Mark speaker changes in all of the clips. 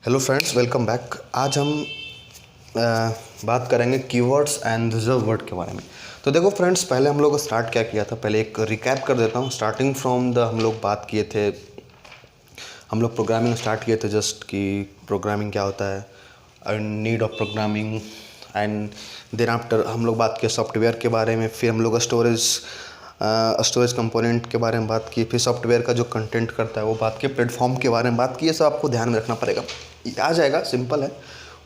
Speaker 1: Hello friends, welcome back. आज हम बात करेंगे कीवर्ड्स एंड रिजर्व वर्ड के बारे में। तो देखो फ्रेंड्स, पहले हम लोग को स्टार्ट क्या किया था, पहले एक रिकैप कर देता हूँ। स्टार्टिंग फ्रॉम द हम लोग बात किए थे, हम लोग प्रोग्रामिंग स्टार्ट किए थे जस्ट कि प्रोग्रामिंग क्या होता है, need of programming, and then after हम लोग बात किए सॉफ्टवेयर के बारे में। फिर हम लोग स्टोरेज कंपोनेंट के बारे में बात की। फिर सॉफ्टवेयर का जो कंटेंट करता है वो बात की। प्लेटफॉर्म के बारे में बात की। ये सब आपको ध्यान में रखना पड़ेगा, आ जाएगा, सिंपल है।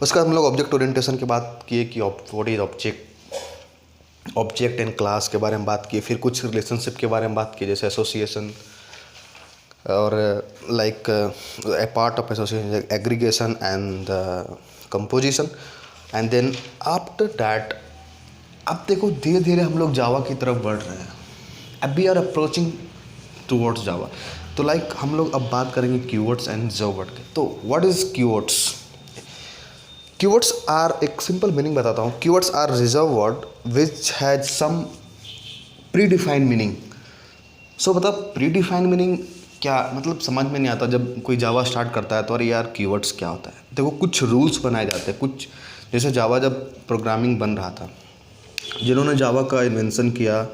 Speaker 1: उसका हम लोग ऑब्जेक्ट ओरिएंटेशन की बात किए कि what is object and class के बारे में बात की। फिर कुछ रिलेशनशिप के बारे में बात की, जैसे एसोसिएशन और like a part of association, aggregation and composition. And then after that अब देखो धीरे धीरे हम लोग जावा की तरफ बढ़ रहे हैं। अब वी आर अप्रोचिंग टूवर्ड्स जावा। तो लाइक हम लोग अब बात करेंगे कीवर्ड्स एंड रिजर्व वर्ड के। तो what is keywords? Keywords are, एक सिंपल मीनिंग बताता हूँ। Keywords are reserve word which has some predefined meaning. So मतलब प्री डिफाइंड मीनिंग क्या मतलब, समझ में नहीं आता जब कोई जावा स्टार्ट करता है तो अरे यार कीवर्ड्स क्या होता है। देखो कुछ रूल्स बनाए जाते हैं, कुछ जैसे जावा जब प्रोग्रामिंग बन रहा था, जिन्होंने जावा का इन्वेंशन किया,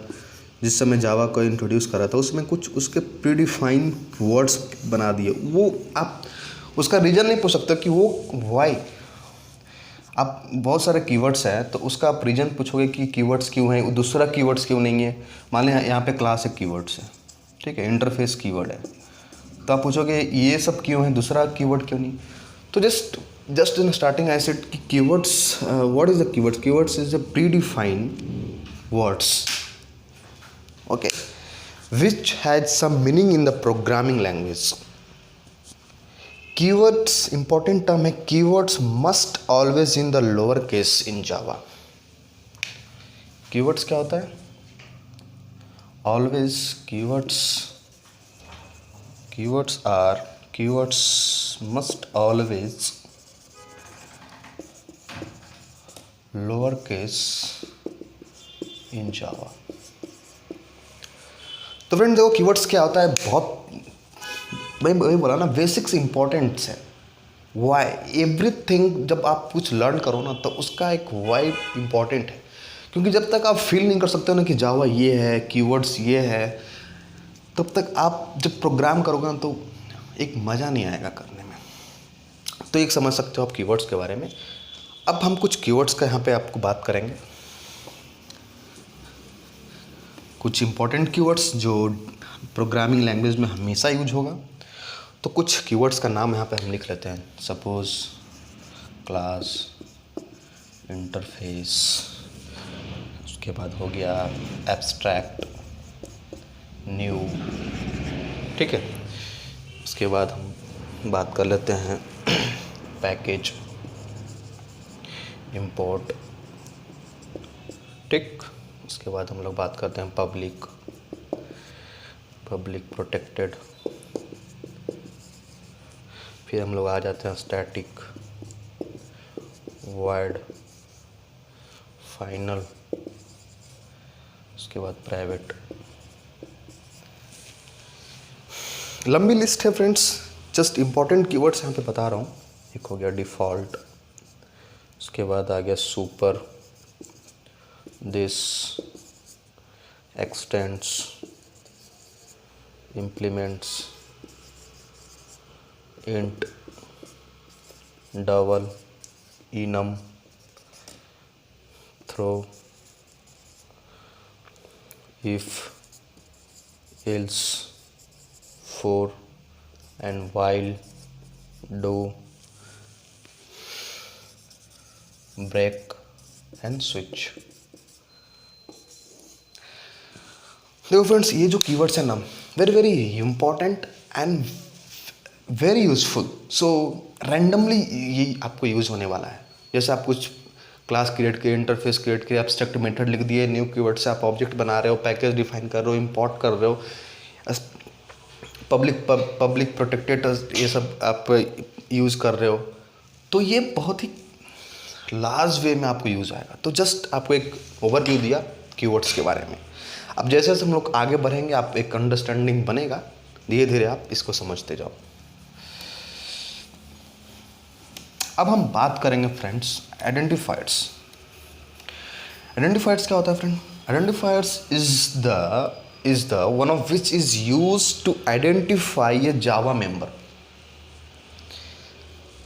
Speaker 1: जिस समय जावा को इंट्रोड्यूस करा था, उसमें कुछ उसके प्रीडिफाइन वर्ड्स बना दिए। वो आप उसका रीज़न नहीं पूछ सकते कि वो वाई। आप बहुत सारे कीवर्ड्स हैं तो उसका आप रीज़न पूछोगे कि कीवर्ड्स क्यों हैं, दूसरा कीवर्ड्स क्यों नहीं है। मान लें यहाँ पे क्लास एक कीवर्ड्स है, ठीक है, इंटरफेस कीवर्ड है, तो आप पूछोगे ये सब क्यों है, दूसरा कीवर्ड क्यों नहीं। तो just in starting I said कि keywords, what is the keywords? Keywords is the predefined words, okay, which has some meaning in the programming language. Keywords, important term है, keywords must always in the lower case in Java. Keywords क्या होता है? Always keywords must always lower case in Java. तो friend देखो keywords क्या होता है, बहुत भाई वही बोला ना, बेसिक्स इंपॉर्टेंट्स है। वाई एवरीथिंग जब आप कुछ लर्न करो ना तो उसका एक वाई इंपॉर्टेंट है, क्योंकि जब तक आप फील नहीं कर सकते हो ना कि जावा ये है, कीवर्ड्स ये है, तब तक आप जब प्रोग्राम करोगे ना तो एक मज़ा नहीं आएगा करने में। तो एक समझ सकते हो आप कीवर्ड्स के बारे में। अब हम कुछ कीवर्ड्स का यहाँ पे आपको बात करेंगे, कुछ इंपॉर्टेंट कीवर्ड्स जो प्रोग्रामिंग लैंग्वेज में हमेशा यूज होगा। तो कुछ कीवर्ड्स का नाम यहाँ पे हम लिख लेते हैं। सपोज क्लास, इंटरफेस, उसके बाद हो गया एब्स्ट्रैक्ट, न्यू, ठीक है। उसके बाद हम बात कर लेते हैं पैकेज, इंपोर्ट, ठीक। उसके बाद हम लोग बात करते हैं पब्लिक प्रोटेक्टेड। फिर हम लोग आ जाते हैं स्टैटिक, वाइड, फाइनल, उसके बाद प्राइवेट। लंबी लिस्ट है फ्रेंड्स, जस्ट इंपॉर्टेंट कीवर्ड्स यहाँ पे बता रहा हूँ। एक हो गया डिफ़ॉल्ट, उसके बाद आ गया super, this, extends, implements, int, double, enum, throw, if, else, for and while, do, break and switch. देखो फ्रेंड्स, ये जो कीवर्ड्स हैं ना, very very important and very useful. So randomly ये आपको यूज़ होने वाला है। जैसे आप कुछ क्लास क्रिएट किए, इंटरफेस क्रिएट किए, एब्स्ट्रैक्ट मेथड लिख दिए, न्यू कीवर्ड से आप ऑब्जेक्ट बना रहे हो, पैकेज डिफाइन कर रहे हो, इंपोर्ट कर रहे हो, पब्लिक प्रोटेक्टेड, ये सब आप यूज़ कर रहे हो, तो ये बहुत ही लार्ज वे में आपको यूज़ आएगा। तो जस्ट आपको एक ओवरव्यू दिया कीवर्ड्स के बारे में। अब जैसे जैसे हम लोग आगे बढ़ेंगे, आप एक अंडरस्टैंडिंग बनेगा, धीरे धीरे आप इसको समझते जाओ। अब हम बात करेंगे फ्रेंड्स आइडेंटिफायर्स। आइडेंटिफायर्स क्या होता है friend? Identifiers is the one of which is used to identify a Java member.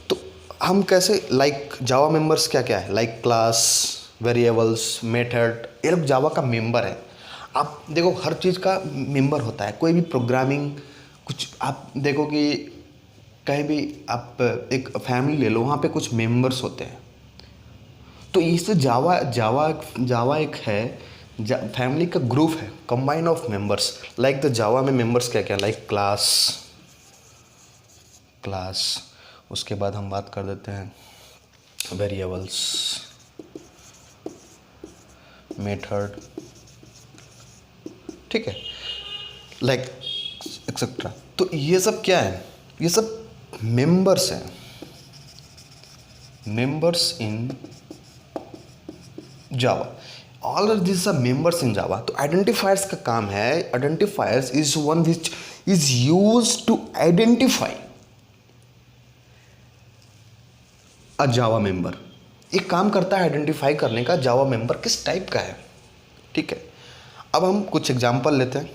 Speaker 1: तो हम कैसे लाइक जावा मेंबर्स क्या क्या है, लाइक क्लास, वेरिएबल्स, मेथड, ये लोग जावा का मेंबर है। आप देखो हर चीज़ का मेंबर होता है, कोई भी प्रोग्रामिंग कुछ आप देखो कि कहीं भी आप एक फैमिली ले लो, वहाँ पे कुछ मेंबर्स होते हैं। तो इससे जावा जावा जावा एक है फैमिली का ग्रुप है, combine of members. Like the Java में मेंबर्स क्या क्या, लाइक क्लास, उसके बाद हम बात कर देते हैं वेरिएबल्स, मेथड, ठीक है, लाइक एक्सेट्रा। तो ये सब क्या है? ये सब मेंबर्स हैं, members in Java. All of this are members in Java. तो आइडेंटिफायर्स का काम है, identifiers is one which is used to identify a Java member. एक काम करता है आइडेंटिफाई करने का जावा मेंबर किस टाइप का है, ठीक है। अब हम कुछ एग्जांपल लेते हैं।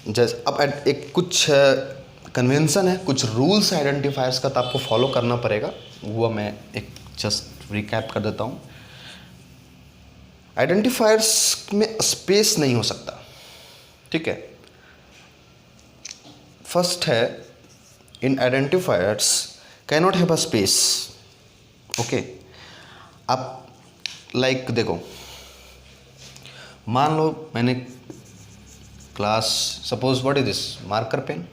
Speaker 1: जैसे अब एक कुछ कन्वेंशन है, कुछ रूल्स आइडेंटिफायर्स का, तो आपको फॉलो करना पड़ेगा। वो मैं एक जस्ट रिकैप कर देता हूँ। आइडेंटिफायर्स में स्पेस नहीं हो सकता, ठीक है। फर्स्ट है, in identifiers cannot have a space, okay. आप लाइक देखो, मान लो मैंने class, suppose what is this, marker pen,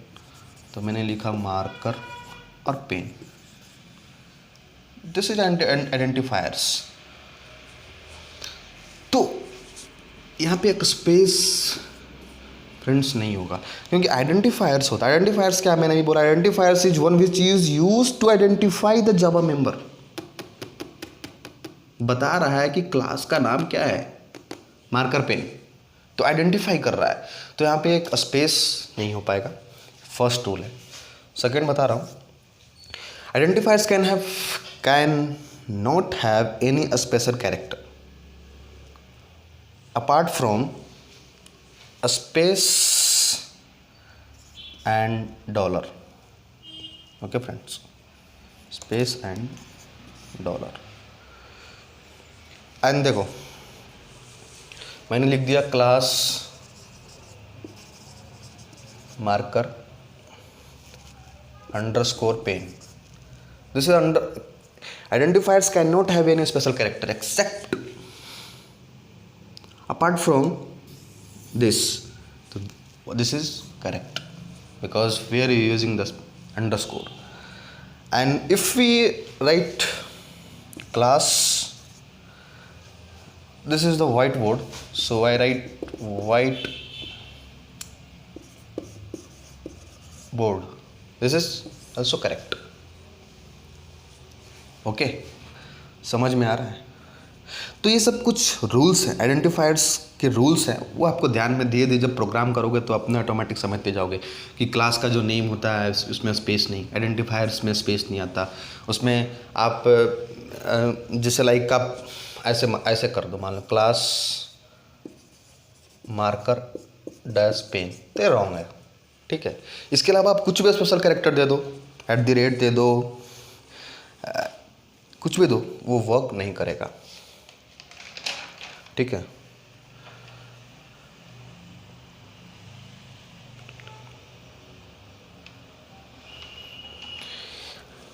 Speaker 1: तो मैंने लिखा मार्कर और पेन, दिस इज आइडेंटिफायर्स। तो यहाँ पे एक स्पेस फ्रेंड्स नहीं होगा, क्योंकि आइडेंटिफायर्स होता है। आइडेंटिफायर्स क्या, मैंने भी बोला, identifiers is one which is used to identify the Java member. बता रहा है कि क्लास का नाम क्या है, मार्कर पेन, तो आइडेंटिफाई कर रहा है। तो यहाँ पे एक स्पेस नहीं हो पाएगा, फर्स्ट रूल है। सेकेंड बता रहा हूँ, identifiers can not have any special character apart from a space and dollar, okay friends, space and dollar। And देखो मैंने लिख दिया class marker underscore pen, this is under identifiers can not have any special character except apart from this. So this is correct because we are using the underscore. And if we write class, this is the whiteboard, so I write white board, this is also correct, okay। समझ में आ रहा है? तो ये सब कुछ rules हैं, identifiers के रूल्स हैं, वो आपको ध्यान में दिए जब प्रोग्राम करोगे तो अपने ऑटोमेटिक समझते जाओगे कि क्लास का जो नेम होता है उसमें स्पेस नहीं, आइडेंटिफायर्स में स्पेस नहीं आता। उसमें आप जैसे लाइक आप ऐसे कर दो, मान लो क्लास मार्कर डैश पेन, तो रॉन्ग है, ठीक है। इसके अलावा आप कुछ भी स्पेशल कैरेक्टर दे दो, @ दे दो, कुछ भी दो, वो वर्क नहीं करेगा, ठीक है।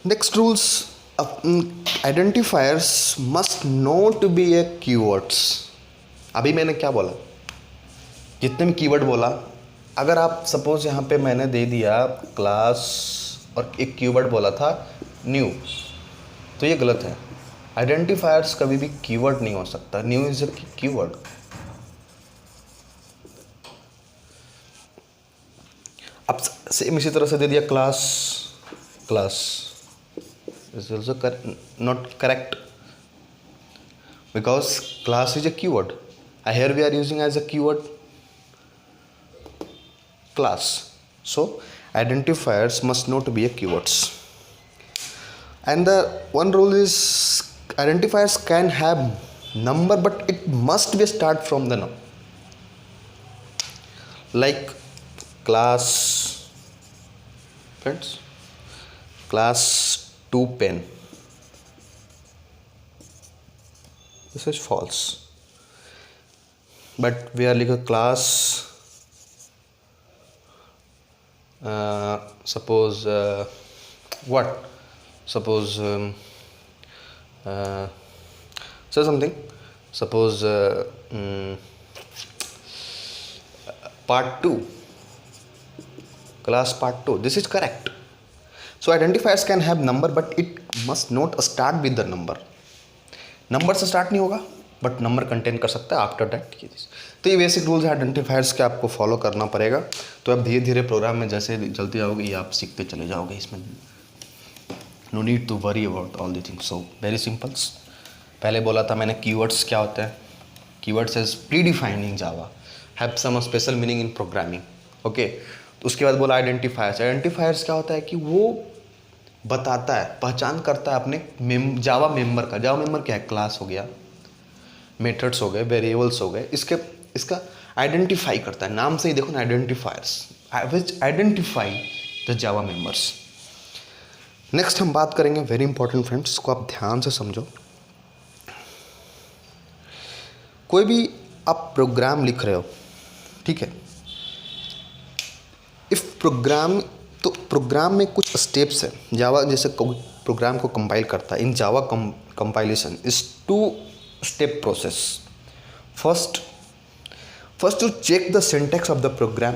Speaker 1: Next rules, identifiers must not be A keywords. अभी मैंने क्या बोला, जितने भी कीवर्ड बोला, अगर आप सपोज यहाँ पे मैंने दे दिया क्लास और एक कीवर्ड बोला था न्यू, तो ये गलत है। आइडेंटिफायर्स कभी भी कीवर्ड नहीं हो सकता, न्यू इज ए कीवर्ड। अब सेम इसी तरह से दे दिया class is also not correct because class is a keyword. Here we are using as a keyword class, so identifiers must not be a keywords. And the one rule is identifiers can have number, but it must be start from the number. Like class, friends, class 2 pen. This is false. But we are like a class, suppose what? Suppose say something. Suppose part 2, class part 2. This is correct. So identifiers can have number, but it must not start with the number. Number से start नहीं होगा, but number contain कर सकता है after that. तो ये basic rules है identifiers के, आपको फॉलो करना पड़ेगा। तो आप धीरे धीरे प्रोग्राम में जैसे चलते जाओगे, ये आप सीखते चले जाओगे। इसमें no need to worry about all the things, so very simples. पहले बोला था मैंने कीवर्ड्स क्या होते हैं। Keywords is predefined in Java, have some special meaning in programming, okay. तो उसके बाद बोला आइडेंटिफायर्स। आइडेंटिफायर्स क्या होता है कि वो बताता है, पहचान करता है अपने जावा मेंबर का। जावा मेंबर क्या है? क्लास हो गया, मेथड्स हो गए, वेरिएबल्स हो गए, इसका आइडेंटिफाई करता है। नाम से ही देखो ना, identifiers which identify the Java members. Next हम बात करेंगे, वेरी इंपॉर्टेंट फ्रेंड्स, इसको आप ध्यान से समझो। कोई भी आप प्रोग्राम लिख रहे हो, ठीक है, इफ प्रोग्राम, तो प्रोग्राम में कुछ स्टेप्स है। जावा जैसे प्रोग्राम को कंपाइल करता है, in Java compilation is 2 step process. First to check the syntax of the program,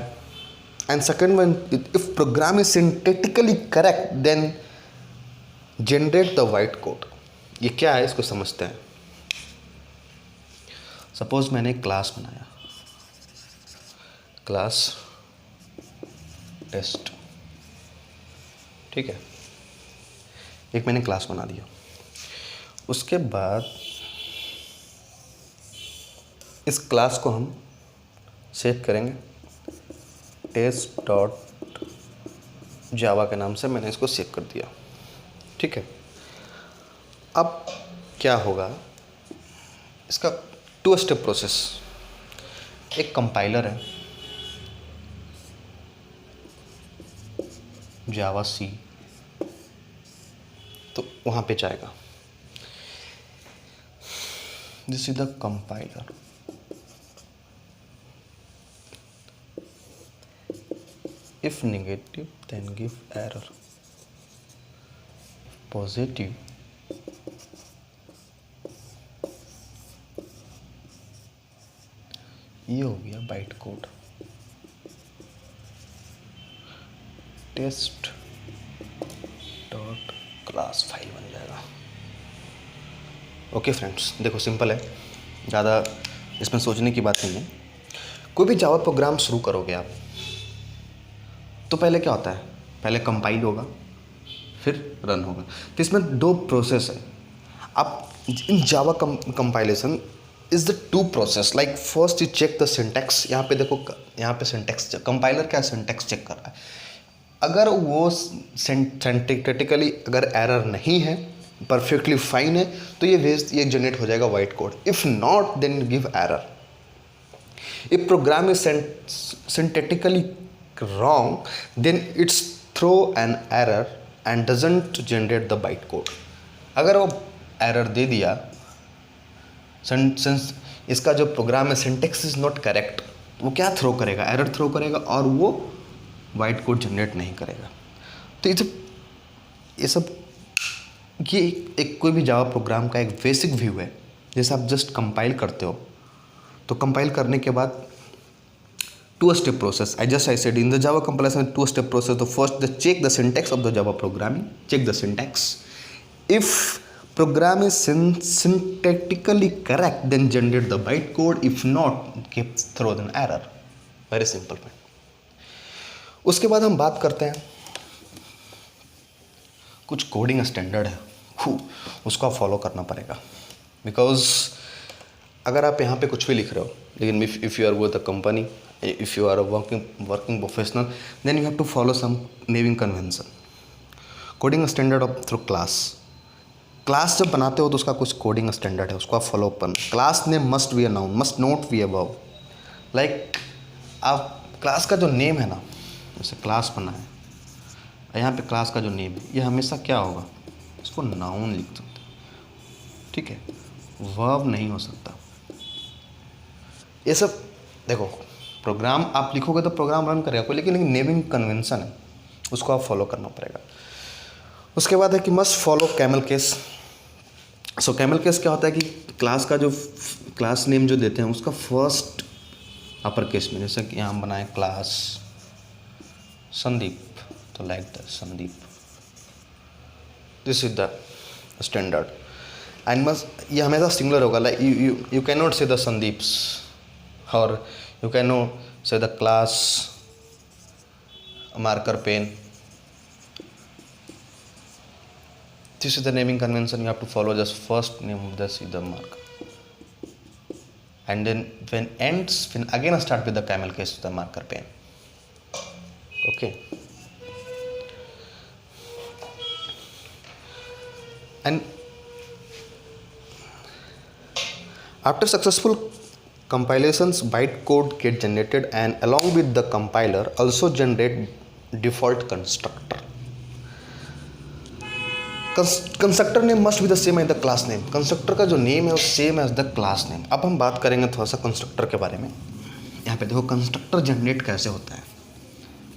Speaker 1: and second one, if program is synthetically correct then generate the byte code. ये क्या है, इसको समझते हैं। सपोज मैंने एक क्लास बनाया, क्लास टेस्ट, ठीक है, एक मैंने क्लास बना दिया। उसके बाद इस क्लास को हम सेव करेंगे टेस्ट डॉट जावा के नाम से, मैंने इसको सेव कर दिया, ठीक है। अब क्या होगा, इसका 2 स्टेप प्रोसेस। एक कंपाइलर है जावा सी, तो वहाँ पे जाएगा, this is the compiler. If negative then give error, positive ये हो गया byte code. Test dot class file बन जाएगा। ओके फ्रेंड्स, देखो सिंपल है, ज़्यादा इसमें सोचने की बात नहीं है। कोई भी जावा प्रोग्राम शुरू करोगे आप, तो पहले क्या होता है, पहले कंपाइल होगा, फिर रन होगा। तो इसमें 2 प्रोसेस है। आप in Java compilation is the 2 process. Like first you check the syntax. यहाँ पे देखो, यहाँ पे सिंटैक्स, कंपाइलर क्या सिंटैक्स चेक कर रहा है। अगर वो सिंटैक्टिकली अगर एरर नहीं है, परफेक्टली फाइन है, तो ये जनरेट हो जाएगा byte code. If not then give error. If program is syntactically wrong, then it's throw an error and doesn't generate the bytecode। अगर वो एरर दे दिया, सिंस इसका जो प्रोग्राम है सिंटेक्स इज नॉट करेक्ट, वो क्या थ्रो करेगा, एरर थ्रो करेगा, और वो वाइट कोड जनरेट नहीं करेगा। तो ये सब ये एक कोई भी जावा प्रोग्राम का एक बेसिक व्यू है। जैसे आप जस्ट कंपाइल करते हो, तो कंपाइल करने के बाद 2 step process. I said in the Java compilation 2 step process. The first, check the syntax of the Java programming. Check the syntax. If program is syntactically correct, then generate the bytecode. If not, throw an error. Very simple. उसके बाद हम बात करते हैं, कुछ coding standard है, उसको आप फॉलो करना पड़ेगा। बिकॉज अगर आप यहाँ पे कुछ भी लिख रहे हो, लेकिन if you are with a company, if you are a working professional, then you have to follow some naming convention, coding standard of through class, class जब बनाते हो तो उसका कुछ कोडिंग स्टैंडर्ड है, उसको आप फॉलो अप करना। Class name must be a noun, must not be above. Like आप क्लास का जो नेम है ना, जैसे क्लास बना है, यहाँ पे क्लास का जो नेम है ये हमेशा क्या होगा, इसको नाउन लिख सकते हैं, ठीक है, वर्ब नहीं हो सकता। ये सब देखो, प्रोग्राम आप लिखोगे तो प्रोग्राम रन करेगा कोई, लेकिन एक नेमिंग कन्वेंशन है, उसको आप फॉलो करना पड़ेगा। उसके बाद है कि मस्ट फॉलो कैमल केस। सो कैमल केस क्या होता है कि क्लास का जो क्लास नेम जो देते हैं उसका फर्स्ट अपर केस में, जैसे कि यहाँ हम बनाए क्लास संदीप, तो like the Sandeep, this is the standard and must, ये हमेशा सिंगुलर होगा। Like you can not say the Sandeeps और you can not say the class marker pen. This is the naming convention you have to follow, just first name of this is the marker, and then when again start with the camel case with the marker pen. Okay, and after successful compilations, bytecode get generated and along with the compiler also generate default constructor. Constructor name must be the same as the class name. Constructor का जो name है वो same as the class name. अब हम बात करेंगे थोड़ा सा कंस्ट्रक्टर के बारे में। यहाँ पे देखो कंस्ट्रक्टर जनरेट कैसे होता है।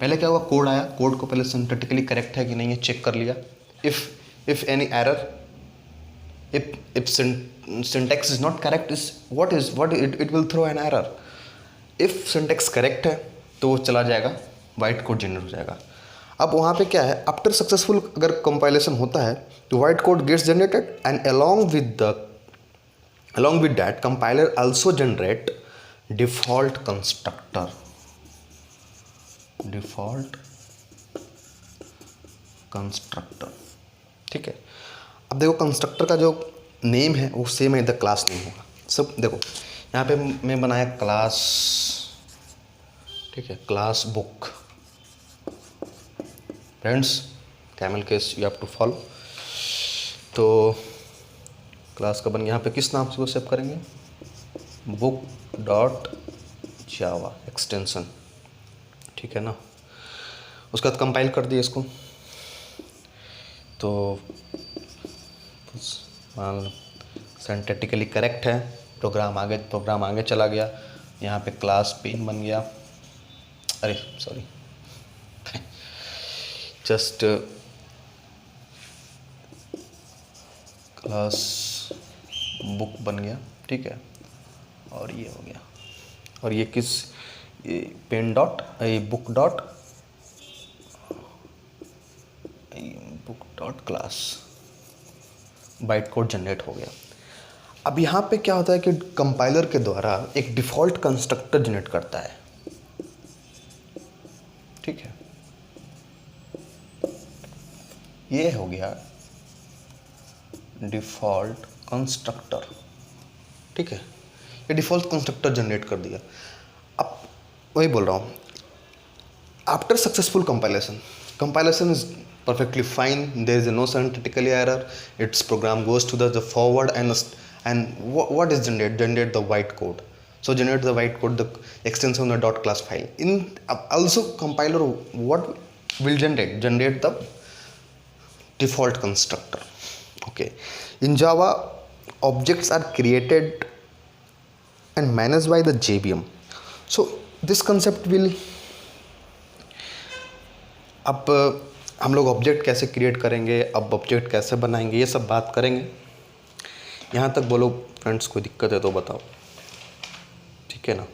Speaker 1: पहले क्या हुआ, कोड आया, कोड को पहले सिंटैक्टिकली करेक्ट है कि नहीं है चेक कर लिया। If any error, if syntax is not correct, it will throw an error. If syntax correct है तो वो चला जाएगा, वाइट कोड जनरेट हो जाएगा। अब वहाँ पे क्या है, आफ्टर सक्सेसफुल अगर कंपाइलेशन होता है तो byte code gets generated and along with that compiler also generate default constructor, ठीक है। अब देखो कंस्ट्रक्टर का जो नेम है वो सेम है द क्लास नेम होगा। सब देखो यहाँ पे मैं बनाया क्लास, ठीक है, class book. Friends camel case you have to follow. तो क्लास का बन, यहाँ पे किस नाम से वो सेव करेंगे, बुक डॉट जावा एक्सटेंशन, ठीक है ना। उसके बाद कंपाइल कर दिए इसको, तो सिंटैक्टिकली करेक्ट है, प्रोग्राम आगे चला गया। यहाँ पे क्लास पेन बन गया, अरे सॉरी जस्ट क्लास बुक बन गया, ठीक है। और ये हो गया, और ये किस, ये पेन डॉट, ये book dot class, byte code generate हो गया। अब यहाँ पे क्या होता है कि कंपाइलर के द्वारा एक डिफ़ॉल्ट कंस्ट्रक्टर जनरेट करता है, ठीक है। ये हो गया डिफ़ॉल्ट कंस्ट्रक्टर, ठीक है। ये डिफ़ॉल्ट कंस्ट्रक्टर जनरेट कर दिया। अब वही बोल रहा हूँ, after successful compilation is perfectly fine, there is no syntactical error, its program goes to the forward and what is generate the white code. So generate the white code, the extension of the dot class file. In also compiler what will generate the default constructor. Okay, in Java objects are created and managed by the JVM. So this concept will, अब हम लोग object कैसे create करेंगे, अब object कैसे बनाएंगे, ये सब बात करेंगे। यहाँ तक बोलो फ्रेंड्स, कोई दिक्कत है तो बताओ, ठीक है ना।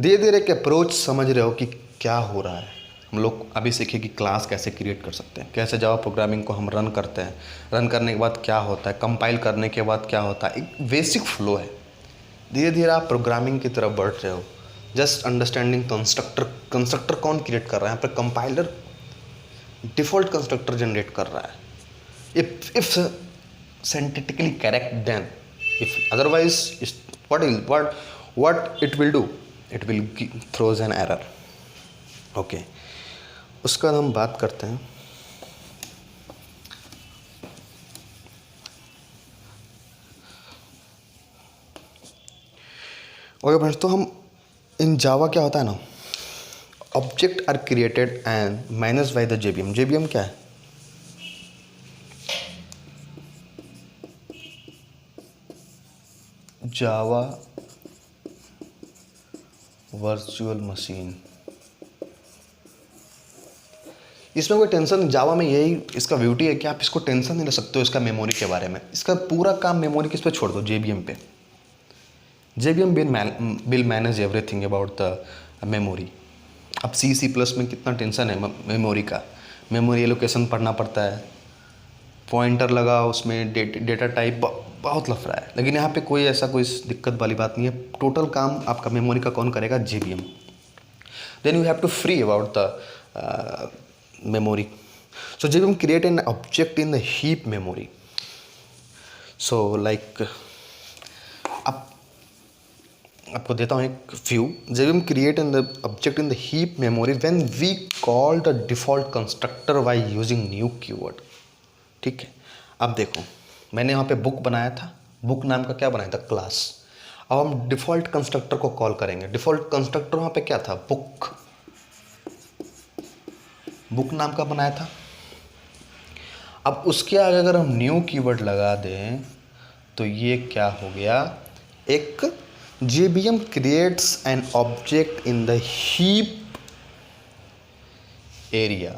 Speaker 1: धीरे धीरे एक अप्रोच समझ रहे हो कि क्या हो रहा है। हम लोग अभी सीखे कि क्लास कैसे क्रिएट कर सकते हैं, कैसे जावा प्रोग्रामिंग को हम रन करते हैं, रन करने के बाद क्या होता है, कंपाइल करने के बाद क्या होता है, एक बेसिक फ्लो है। धीरे धीरे आप प्रोग्रामिंग की तरफ बढ़ रहे हो। जस्ट अंडरस्टैंडिंग कंस्ट्रक्टर कौन क्रिएट कर रहा है, यहाँ पर कंपाइलर डिफ़ॉल्ट कंस्ट्रक्टर जनरेट कर रहा है। If syntactically correct then, if otherwise what it will do, it will throws an error. Okay, उसका हम बात करते हैं ओके फ्रेंड्स, तो हम इन जावा क्या होता है ना, object are created and manage by the JVM. JVM क्या है? Java virtual machine. इसमें कोई टेंशन नहीं, जावा में यही इसका ब्यूटी है कि आप इसको टेंशन नहीं ले सकते हो इसका मेमोरी के बारे में। इसका पूरा काम मेमोरी किस पे छोड़ दो, जेबीएम पे। JVM will manage everything about the memory. अब सी प्लस में कितना टेंशन है मेमोरी का, मेमोरी एलोकेशन पढ़ना पड़ता है, पॉइंटर लगा उसमें डेटा टाइप, बहुत लफड़ा है। लेकिन यहाँ पे कोई ऐसा कोई दिक्कत वाली बात नहीं है, टोटल काम आपका मेमोरी का कौन करेगा, JVM. Then you have to free about the memory. So JVM create an object in the heap memory. So like आपको देता हूँ एक view. JVM create an object in the heap memory when we call the default constructor by using new keyword. ठीक है, अब देखो मैंने यहाँ पे बुक बनाया था, बुक नाम का क्या बनाया था, क्लास। अब हम डिफ़ॉल्ट कंस्ट्रक्टर को कॉल करेंगे। डिफ़ॉल्ट कंस्ट्रक्टर वहाँ पे क्या था, बुक, बुक नाम का बनाया था। अब उसके आगे अगर हम न्यू कीवर्ड लगा दें तो ये क्या हो गया, एक JVM creates an object in the heap area.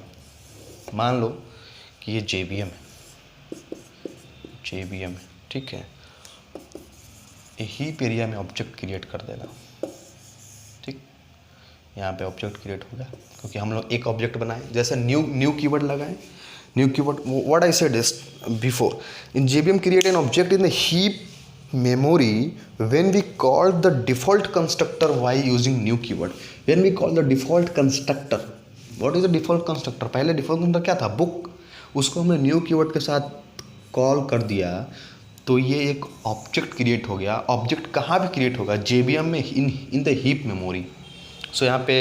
Speaker 1: मान लो कि ये JVM है, ठीक है, ये हीप एरिया में ऑब्जेक्ट क्रिएट कर देगा। ठीक, यहाँ पे ऑब्जेक्ट क्रिएट हो गया क्योंकि हम लोग एक ऑब्जेक्ट बनाए। जैसे न्यू कीवर्ड लगाए, new keyword, what I said is before, in JVM create an object in the heap memory when we call the default constructor while using new keyword. When we call the default constructor, what is the default constructor? पहले default constructor क्या था, book, उसको हमने new keyword के साथ call कर दिया तो ये एक ऑब्जेक्ट क्रिएट हो गया। ऑब्जेक्ट कहाँ भी क्रिएट होगा, JVM में, इन द हीप मेमोरी। सो यहाँ पे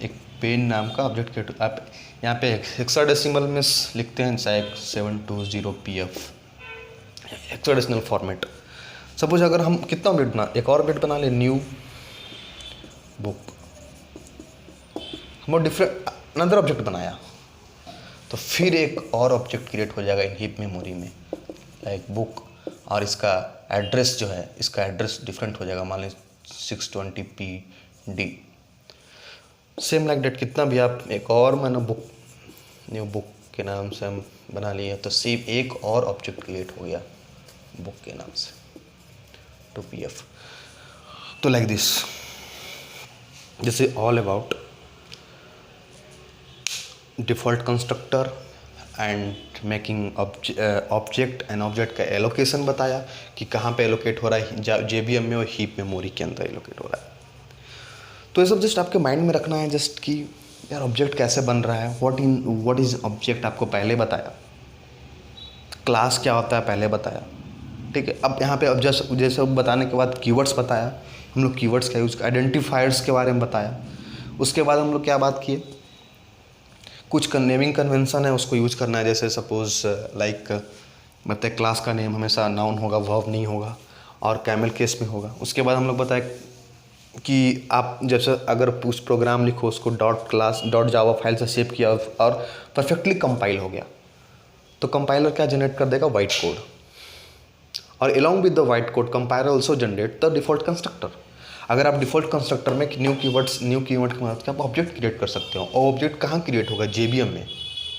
Speaker 1: एक पेन नाम का ऑब्जेक्ट क्रिएट, आप यहाँ पे हेक्साडेसिमल में लिखते हैं 720pf, हेक्साडेसिमल फॉर्मेट। सपोज अगर हम कितना ऑब्जेक्ट बना, एक और ऑब्जेक्ट बना ले, न्यू बुक, हम डिफरेंट अनदर ऑब्जेक्ट बनाया तो फिर एक और ऑब्जेक्ट क्रिएट हो जाएगा इन हीप मेमोरी में, लाइक बुक, और इसका एड्रेस जो है, इसका एड्रेस डिफरेंट हो जाएगा, मान लें 620pd। सेम लाइक डेट कितना भी आप एक और मैंने बुक, न्यू बुक के नाम से हम बना लिए तो सेम एक और ऑब्जेक्ट क्रिएट हो गया बुक के नाम से, 2pf। तो like this, this is all about default constructor and making object and object का एलोकेशन बताया कि कहाँ पे एलोकेट हो रहा है, JVM में और हीप मेमोरी के अंदर एलोकेट हो रहा है। तो ये सब जस्ट आपके माइंड में रखना है, जस्ट कि यार ऑब्जेक्ट कैसे बन रहा है, व्हाट इज़ ऑब्जेक्ट आपको पहले बताया, क्लास क्या होता है पहले बताया, ठीक है। अब यहाँ पे अब जैसे बताने के बाद कीवर्ड्स बताया, हम लोग कीवर्ड्स का यूज़, आइडेंटिफायर्स के बारे में बताया। उसके बाद हम लोग क्या बात किए, कुछ नेमिंग कन्वेंशन है उसको यूज करना है। जैसे सपोज लाइक मतलब क्लास का नेम हमेशा नाउन होगा, वर्ब नहीं होगा, और कैमल केस में होगा। उसके बाद हम लोग बताए कि आप जैसे अगर कुछ प्रोग्राम लिखो उसको .जावा फाइल से सेव किया और परफेक्टली कंपाइल हो गया तो कंपाइलर क्या जनरेट कर देगा, वाइट कोड, और along with the byte code compiler also generate the default constructor. अगर आप डिफ़ॉल्ट कंस्ट्रक्टर में न्यू कीवर्ड की मदद से आप ऑब्जेक्ट क्रिएट कर सकते हो, और ऑब्जेक्ट कहाँ क्रिएट होगा, JVM में,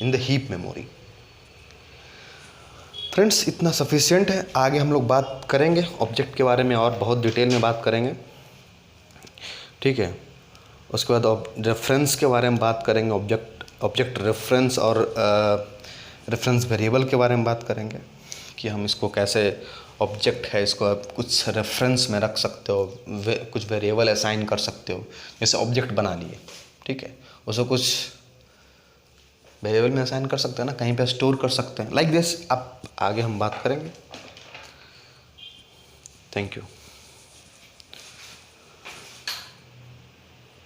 Speaker 1: in the heap memory. Friends इतना सफिशिएंट है, आगे हम लोग बात करेंगे ऑब्जेक्ट के बारे में और बहुत डिटेल में बात करेंगे, ठीक है। उसके बाद रेफरेंस के बारे में बात करेंगे, ऑब्जेक्ट रेफरेंस और रेफरेंस वेरिएबल के बारे में बात करेंगे कि हम इसको कैसे, ऑब्जेक्ट है इसको आप कुछ रेफरेंस में रख सकते हो, कुछ वेरिएबल असाइन कर सकते हो। जैसे ऑब्जेक्ट बना लिए, ठीक है, उसको कुछ वेरिएबल में असाइन कर सकते हैं ना, कहीं पे स्टोर कर सकते हैं, लाइक दिस। अब आगे हम बात करेंगे। Thank you.